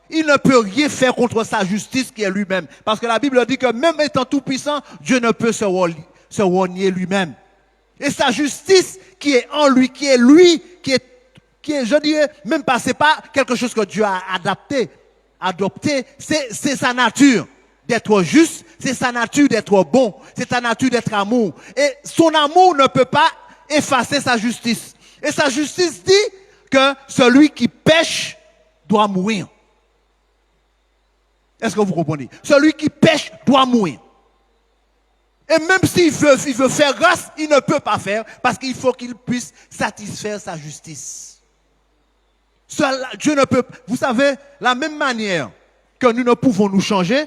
il ne peut rien faire contre sa justice qui est lui-même. Parce que la Bible dit que même étant tout puissant, Dieu ne peut se renier lui-même. Et sa justice qui est en lui, qui est, je dirais, même pas, c'est pas quelque chose que Dieu a adopté, c'est sa nature d'être juste, c'est sa nature d'être bon, c'est sa nature d'être amour. Et son amour ne peut pas effacer sa justice. Et sa justice dit que celui qui pêche doit mourir. Est-ce que vous comprenez? Celui qui pêche doit mourir. Et même s'il veut faire grâce, il ne peut pas faire parce qu'il faut qu'il puisse satisfaire sa justice. Dieu ne peut, vous savez, la même manière que nous ne pouvons nous changer,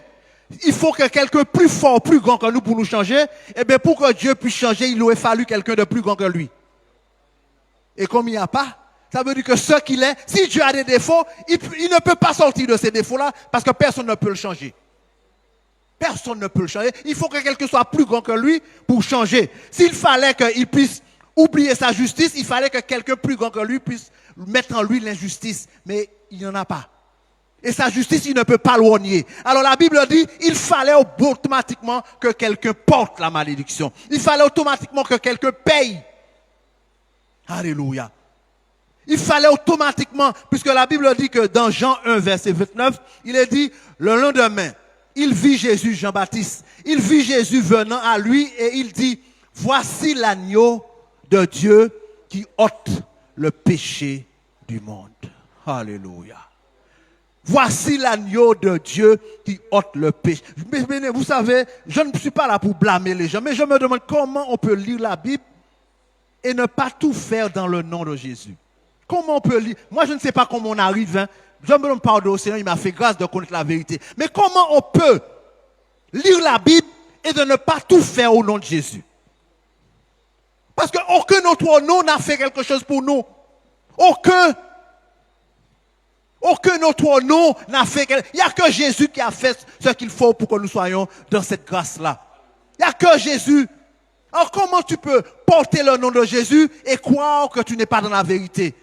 il faut que quelqu'un plus fort, plus grand que nous pour nous changer. Et bien pour que Dieu puisse changer, il aurait fallu quelqu'un de plus grand que lui. Et comme il n'y a pas, ça veut dire que ce qu'il est, si Dieu a des défauts, il ne peut pas sortir de ces défauts-là parce que personne ne peut le changer. Personne ne peut le changer. Il faut que quelqu'un soit plus grand que lui pour changer. S'il fallait qu'il puisse oublier sa justice, il fallait que quelqu'un plus grand que lui puisse mettre en lui l'injustice. Mais il n'y en a pas. Et sa justice, il ne peut pas le renier. Alors la Bible dit, il fallait automatiquement que quelqu'un porte la malédiction. Il fallait automatiquement que quelqu'un paye. Alléluia. Il fallait automatiquement, puisque la Bible dit que dans Jean 1, verset 29, il est dit, le lendemain, il vit Jésus, Jean-Baptiste, il vit Jésus venant à lui et il dit, voici l'agneau de Dieu qui ôte le péché du monde. Alléluia. Voici l'agneau de Dieu qui ôte le péché. Mais vous savez, je ne suis pas là pour blâmer les gens, mais je me demande comment on peut lire la Bible et ne pas tout faire dans le nom de Jésus. Comment on peut lire? Moi, je ne sais pas comment on arrive. Hein. Je me demande pardon au Seigneur, il m'a fait grâce de connaître la vérité. Mais comment on peut lire la Bible et de ne pas tout faire au nom de Jésus? Parce qu'aucun autre nom n'a fait quelque chose pour nous. Aucun autre nom n'a fait quelque chose. Il n'y a que Jésus qui a fait ce qu'il faut pour que nous soyons dans cette grâce-là. Il n'y a que Jésus. Alors comment tu peux porter le nom de Jésus et croire que tu n'es pas dans la vérité?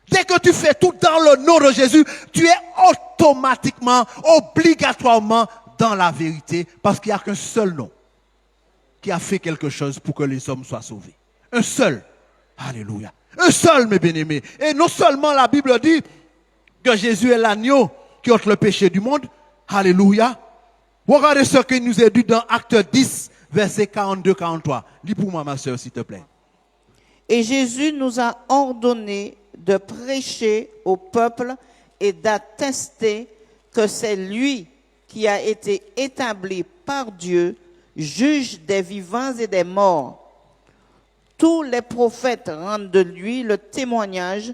Dès que tu fais tout dans le nom de Jésus, tu es automatiquement, obligatoirement dans la vérité parce qu'il n'y a qu'un seul nom qui a fait quelque chose pour que les hommes soient sauvés. Un seul. Alléluia. Un seul, mes bien-aimés. Et non seulement la Bible dit que Jésus est l'agneau qui ôte le péché du monde. Alléluia. Regardez ce qu'il nous est dit dans Acte 10, verset 42-43. Lis pour moi, ma soeur, s'il te plaît. Et Jésus nous a ordonné de prêcher au peuple et d'attester que c'est lui qui a été établi par Dieu, juge des vivants et des morts. Tous les prophètes rendent de lui le témoignage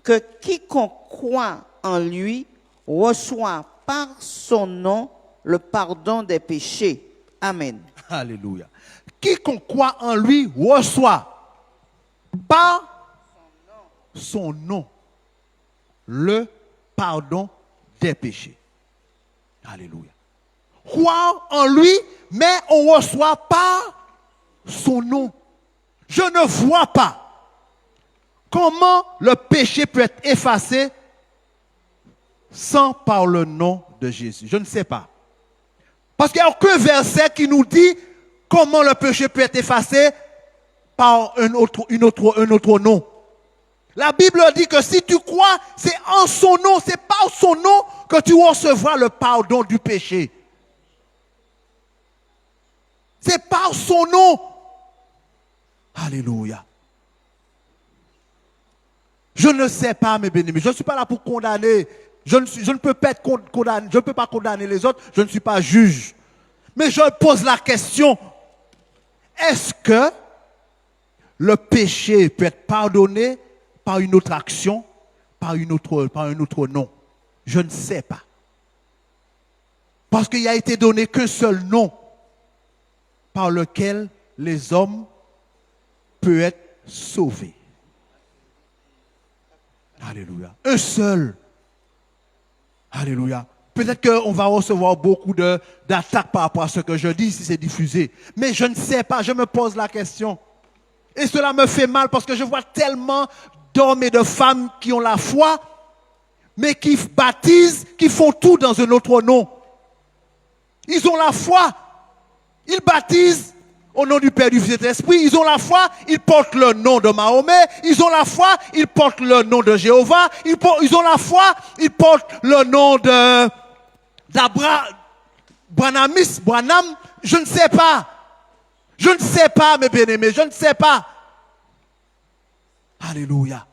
que quiconque croit en lui reçoit par son nom le pardon des péchés. Amen. Alléluia. Quiconque croit en lui reçoit par son nom le pardon des péchés. Alléluia. Croire en lui, mais on reçoit par son nom. Je ne vois pas comment le péché peut être effacé sans par le nom de Jésus. Je ne sais pas. Parce qu'il n'y a aucun verset qui nous dit comment le péché peut être effacé par un autre nom. La Bible dit que si tu crois, c'est en son nom, c'est par son nom que tu recevras le pardon du péché. C'est par son nom. Alléluia. Je ne sais pas, mes bien-aimés. Je ne suis pas là pour condamner. Je ne peux pas être condamné. Je ne peux pas condamner les autres. Je ne suis pas juge. Mais je pose la question. Est-ce que le péché peut être pardonné par une autre action, par un autre nom? Je ne sais pas. Parce qu'il a été donné qu'un seul nom par lequel les hommes peuvent être sauvés. Alléluia. Un seul. Alléluia. Peut-être qu'on va recevoir beaucoup d'attaques par rapport à ce que je dis si c'est diffusé. Mais je ne sais pas, je me pose la question. Et cela me fait mal parce que je vois tellement d'hommes et de femmes qui ont la foi, mais qui baptisent, qui font tout dans un autre nom. Ils ont la foi. Ils baptisent au nom du Père, du Fils et de l'Esprit. Ils ont la foi, ils portent le nom de Mahomet. Ils ont la foi, ils portent le nom de Jéhovah. Ils ont la foi, ils portent le nom Branham. Je ne sais pas. Je ne sais pas, mes bien-aimés, je ne sais pas. Alléluia.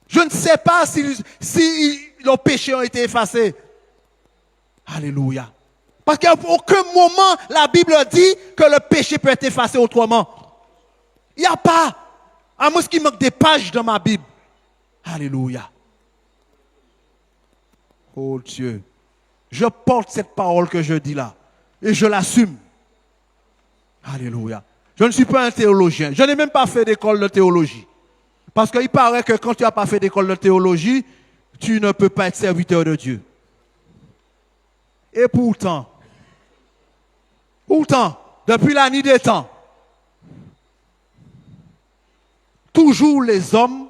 Je ne sais pas si leurs péchés ont été effacés. Alléluia. Parce qu'à aucun moment, la Bible dit que le péché peut être effacé autrement. Il n'y a pas. À moins qu'il manque des pages dans ma Bible. Alléluia. Oh Dieu. Je porte cette parole que je dis là. Et je l'assume. Alléluia. Je ne suis pas un théologien. Je n'ai même pas fait d'école de théologie. Parce qu'il paraît que quand tu n'as pas fait d'école de théologie, tu ne peux pas être serviteur de Dieu. Et pourtant, depuis la nuit des temps, toujours les hommes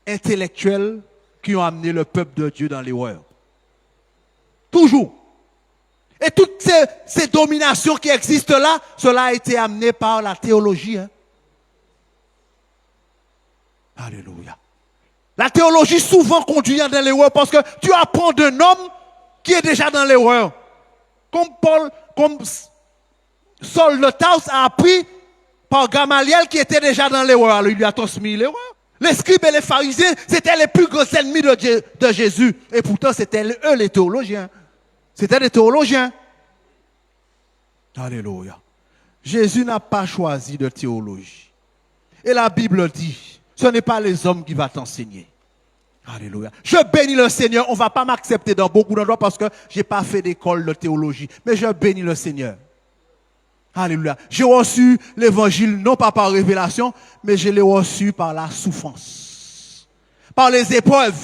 intellectuels qui ont amené le peuple de Dieu dans l'erreur. Toujours. Et toutes ces dominations qui existent là, cela a été amené par la théologie. Hein? Alléluia. La théologie souvent conduit dans l'erreur parce que tu apprends d'un homme qui est déjà dans l'erreur. Comme Saul de Tarse a appris par Gamaliel qui était déjà dans l'erreur. Alors il lui a transmis l'erreur. Les scribes et les pharisiens, c'était les plus grands ennemis de Jésus. Et pourtant, c'était eux les théologiens. C'était des théologiens. Alléluia. Jésus n'a pas choisi de théologie. Et la Bible dit, ce n'est pas les hommes qui vont t'enseigner. Alléluia. Je bénis le Seigneur. On ne va pas m'accepter dans beaucoup d'endroits parce que je n'ai pas fait d'école de théologie. Mais je bénis le Seigneur. Alléluia. J'ai reçu l'évangile non pas par révélation, mais je l'ai reçu par la souffrance. Par les épreuves.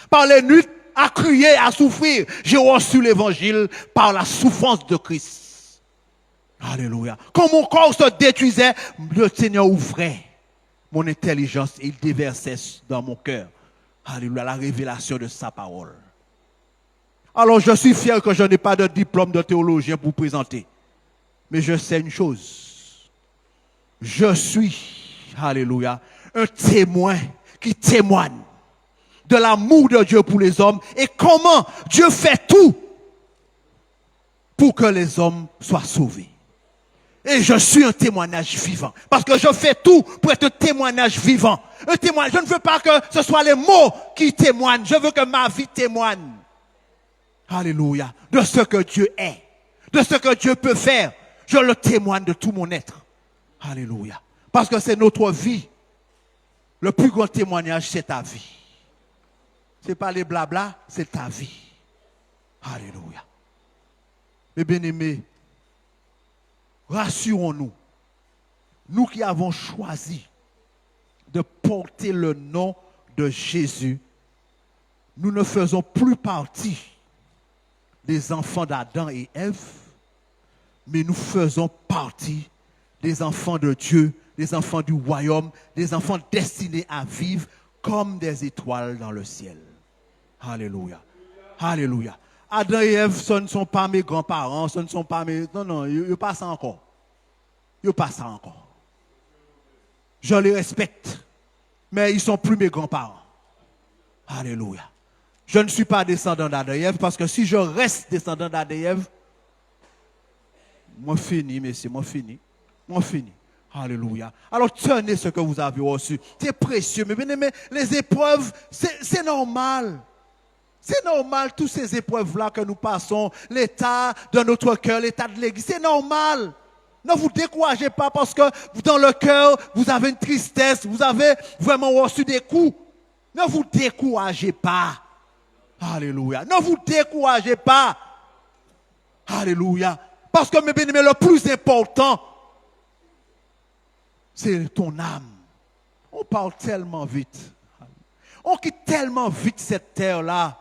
Par les nuits à crier, à souffrir. J'ai reçu l'évangile par la souffrance de Christ. Alléluia. Quand mon corps se détruisait, le Seigneur ouvrait mon intelligence et il déversait dans mon cœur. Alléluia, la révélation de sa parole. Alors je suis fier que je n'ai pas de diplôme de théologien pour présenter. Mais je sais une chose. Je suis, alléluia, un témoin qui témoigne de l'amour de Dieu pour les hommes et comment Dieu fait tout pour que les hommes soient sauvés. Et je suis un témoignage vivant. Parce que je fais tout pour être un témoignage vivant. Un témoignage. Je ne veux pas que ce soit les mots qui témoignent. Je veux que ma vie témoigne. Alléluia. De ce que Dieu est. De ce que Dieu peut faire. Je le témoigne de tout mon être. Alléluia. Parce que c'est notre vie. Le plus grand témoignage, c'est ta vie. Ce n'est pas les blabla, c'est ta vie. Alléluia. Mes bien-aimés, rassurons-nous, nous qui avons choisi de porter le nom de Jésus, nous ne faisons plus partie des enfants d'Adam et Ève, mais nous faisons partie des enfants de Dieu, des enfants du royaume, des enfants destinés à vivre comme des étoiles dans le ciel. Alléluia. Alléluia. Adam et Ève, ce ne sont pas mes grands-parents, ce ne sont pas mes... Non, ils passent encore. Ils passent encore. Je les respecte, mais ils ne sont plus mes grands-parents. Alléluia. Je ne suis pas descendant d'Adam et Ève parce que si je reste descendant d'Adam et Ève, Moi fini, messieurs, moi fini. Moi fini. Alléluia. Alors tenez ce que vous avez reçu. C'est précieux. Mais bien aimé, les épreuves, c'est normal. C'est normal, toutes ces épreuves-là que nous passons, l'état de notre cœur, l'état de l'Église, c'est normal. Ne vous découragez pas parce que dans le cœur, vous avez une tristesse, vous avez vraiment reçu des coups. Ne vous découragez pas. Alléluia. Ne vous découragez pas. Alléluia. Parce que, mes bien-aimés, le plus important, c'est ton âme. On parle tellement vite. On quitte tellement vite cette terre-là.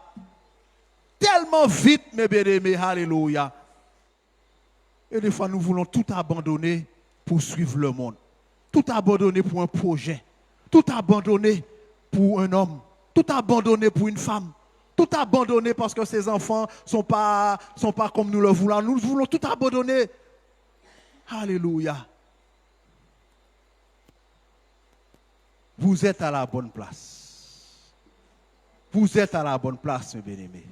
Tellement vite, mes bien-aimés. Alléluia. Et des fois, nous voulons tout abandonner pour suivre le monde. Tout abandonner pour un projet. Tout abandonner pour un homme. Tout abandonner pour une femme. Tout abandonner parce que ces enfants sont pas comme nous le voulons. Nous voulons tout abandonner. Alléluia. Vous êtes à la bonne place. Vous êtes à la bonne place, mes bien-aimés.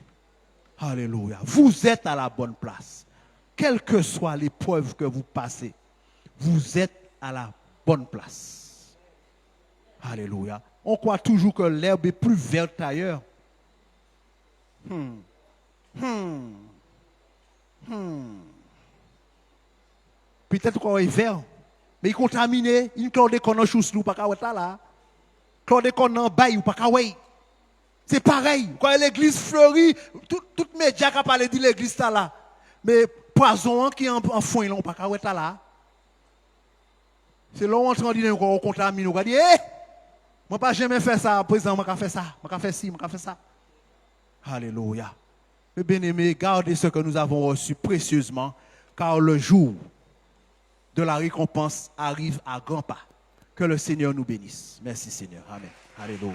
Alléluia. Vous êtes à la bonne place. Quelle que soit l'épreuve que vous passez, vous êtes à la bonne place. Alléluia. On croit toujours que l'herbe est plus verte ailleurs. Peut-être qu'on est vert, mais il est contaminé. Il est qu'on a chose nous pas qu'à là. Qu'on a bail ou pas qu'à ouais. C'est pareil. Quand l'église fleurit, tout média qui parlé de l'église là. Mais poison qui en fond ils pas qu'à là. C'est là où on entend dire qu'on contamine, on dit moi pas jamais fait ça, président, moi fait ça, moi fait ci, moi fait ça. Alléluia. Mes bien-aimés, gardez ce que nous avons reçu précieusement, car le jour de la récompense arrive à grands pas. Que le Seigneur nous bénisse. Merci Seigneur. Amen. Alléluia.